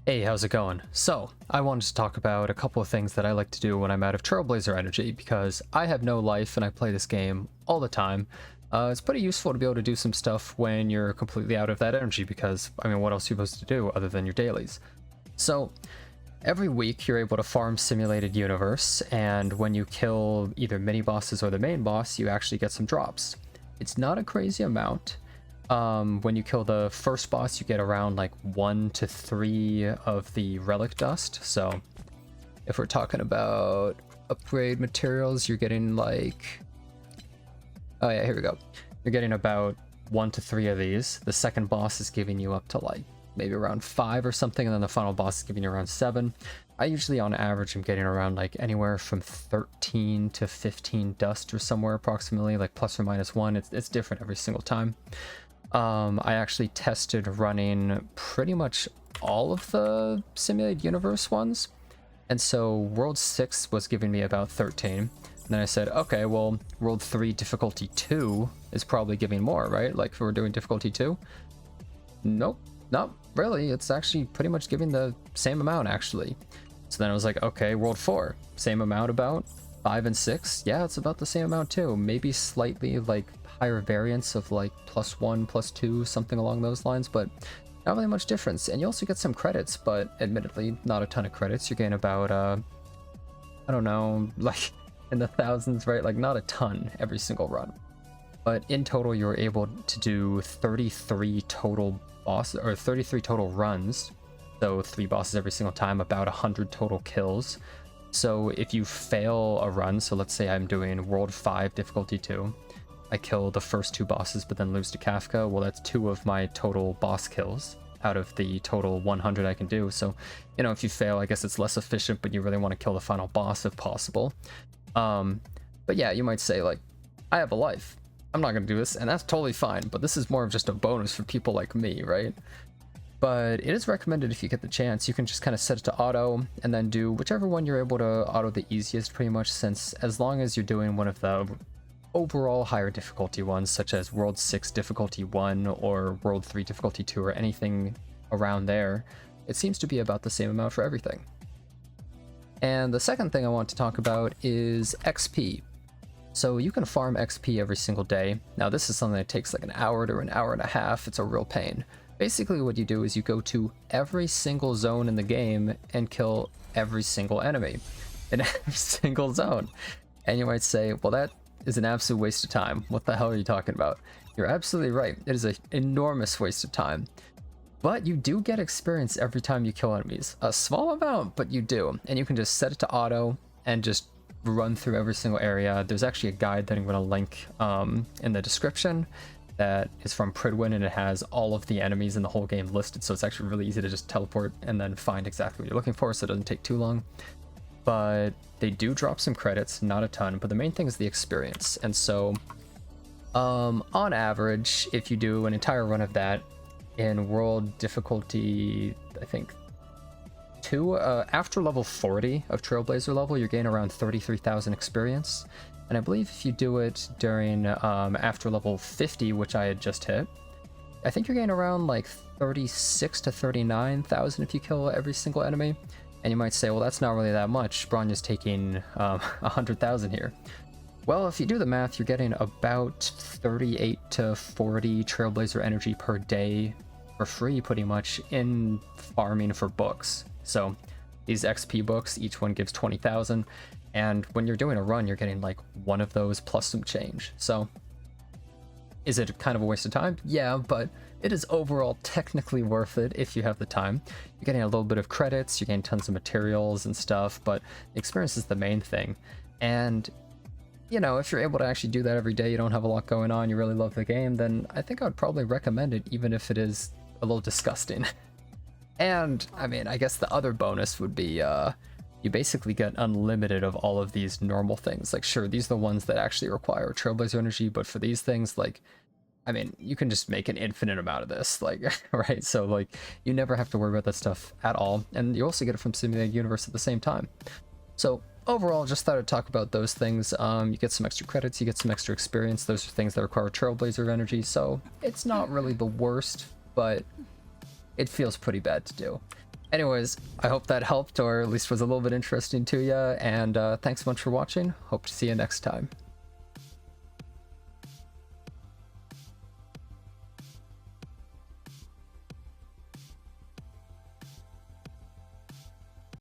Hey, how's it going? So, I wanted to talk about a couple of things that I like to do when I'm out of Trailblazer energy, because I have no life and I play this game all the time. It's pretty useful to be able to do some stuff when you're completely out of that energy, because, I mean, what else are you supposed to do other than your dailies? So, every week you're able to farm Simulated Universe, and when you kill either mini-bosses or the main boss, you actually get some drops. It's not a crazy amount. When you kill the first boss, you get around like 1 to 3 of the relic dust. So if we're talking about upgrade materials, you're getting like, oh yeah, here we go. You're getting about 1 to 3 of these. The second boss is giving you up to like maybe around 5 or something, and then the final boss is giving you around 7. I usually on average am getting around like anywhere from 13 to 15 dust or somewhere approximately, like plus or minus 1. It's different every single time. I actually tested running pretty much all of the Simulated Universe ones, and so World 6 was giving me about 13, and then I said, okay, well, World 3 difficulty 2 is probably giving more, right? Like if we're doing difficulty 2? Nope, not really. It's actually pretty much giving the same amount, actually. So then I was like, okay, World 4, same amount about. 5 and 6, yeah, it's about the same amount too. Maybe slightly like higher variance of like +1, +2, something along those lines, but not really much difference. And you also get some credits, but admittedly not a ton of credits. You're getting about I don't know, like in the thousands, right? Like not a ton every single run, but in total you're able to do 33 total bosses, or 33 total runs, so 3 bosses every single time, about 100 total kills. So if you fail a run, so let's say I'm doing World 5 difficulty 2, I kill the first 2 bosses but then lose to Kafka, well that's 2 of my total boss kills out of the total 100 I can do. So, you know, if you fail, I guess it's less efficient, but you really want to kill the final boss if possible. But yeah, you might say like, I have a life, I'm not going to do this, and that's totally fine, but this is more of just a bonus for people like me, right? But it is recommended if you get the chance. You can just kind of set it to auto and then do whichever one you're able to auto the easiest, pretty much, since as long as you're doing one of the overall higher difficulty ones, such as World 6 difficulty 1 or World 3 difficulty 2 or anything around there, it seems to be about the same amount for everything. And the second thing I want to talk about is XP. So you can farm XP every single day. Now this is something that takes like an hour to an hour and a half. It's a real pain. Basically what you do is you go to every single zone in the game and kill every single enemy in every single zone. And you might say, well, that is an absolute waste of time. What the hell are you talking about? You're absolutely right. It is an enormous waste of time. But you do get experience every time you kill enemies. A small amount, but you do. And you can just set it to auto and just run through every single area. There's actually a guide that I'm going to link in the description that is from Pridwin, and it has all of the enemies in the whole game listed, so it's actually really easy to just teleport and then find exactly what you're looking for, so it doesn't take too long. But they do drop some credits, not a ton, but the main thing is the experience. And so on average, if you do an entire run of that in world difficulty, I think 2, after level 40 of Trailblazer level, you're getting around 33,000 experience. And I believe if you do it during after level 50, which I had just hit, I think you're getting around like 36 to 39,000 if you kill every single enemy. And you might say, well, that's not really that much. Bronya's taking 100,000 here. Well, if you do the math, you're getting about 38 to 40 Trailblazer energy per day for free, pretty much, in farming for books. So these XP books, each one gives 20,000. And when you're doing a run, you're getting like one of those plus some change. So is it kind of a waste of time? Yeah, but it is overall technically worth it if you have the time. You're getting a little bit of credits, you're getting tons of materials and stuff, but the experience is the main thing. And, you know, if you're able to actually do that every day, you don't have a lot going on, you really love the game, then I think I would probably recommend it, even if it is a little disgusting. And, I mean, I guess the other bonus would be, you basically get unlimited of all of these normal things. Like, sure, these are the ones that actually require Trailblazer energy, but for these things, like, I mean, you can just make an infinite amount of this, like, right? So, like, you never have to worry about that stuff at all, and you also get it from Simulated Universe at the same time. So, overall, just thought I'd talk about those things. You get some extra credits, you get some extra experience. Those are things that require Trailblazer energy, so it's not really the worst, but it feels pretty bad to do. Anyways, I hope that helped, or at least was a little bit interesting to you, and thanks so much for watching. Hope to see you next time.